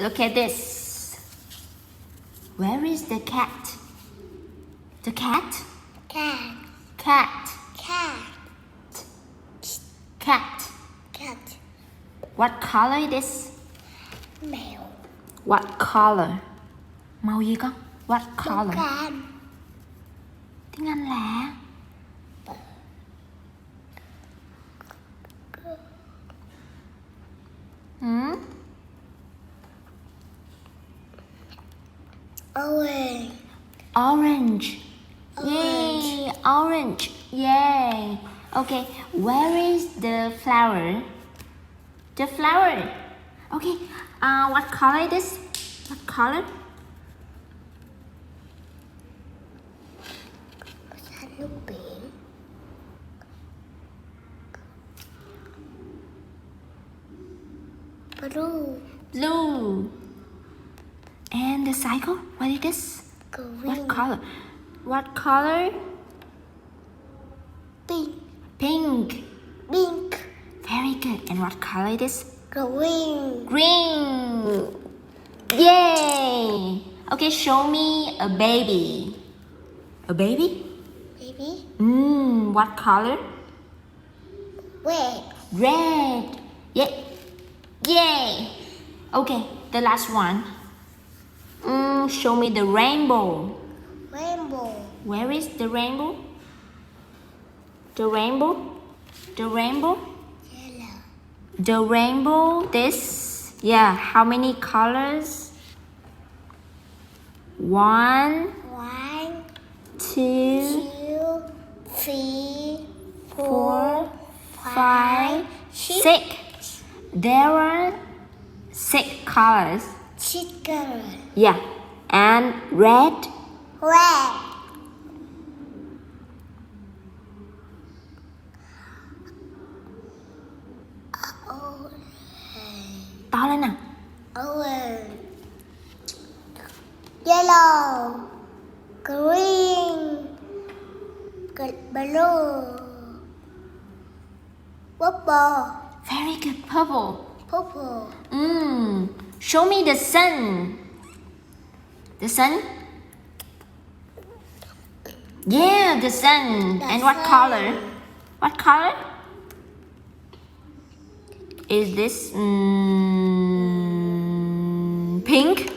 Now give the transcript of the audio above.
Look at this. Where is the cat? The cat? Cat. Cat. Cat. Cat. Cat. What color it is? Mèo. What color? Màu gì con? What color? Cam. Tiếng Anh là Orange. Orange. Yay, orange. Yay. Okay, where is the flower? The flower. Okay, what color it is? What color? Xanh nước biển. Blue. Blue. And the cycle, what is this? Green. What color? What color? Pink. Pink. Pink. Very good. And what color it is? Green. Green. Yay. Okay, show me a baby. A baby? Baby. What color? Red. Red. Yay. Yay. Okay, the last one. Show me the rainbow. Rainbow. Where is the rainbow? The rainbow? The rainbow? Yellow. The rainbow, this. Yeah, how many colors? 1, 1, 2, 2, 3, 4, 4, 5, 6. There are 6 colors. chicken. Yeah, and red. Red. To lên nào. Orange. Yellow. Green. Blue. Purple. Very good, purple. Purple. Show me the sun. The sun? Yeah, the sun. The And what sun. color? What color? Is this pink?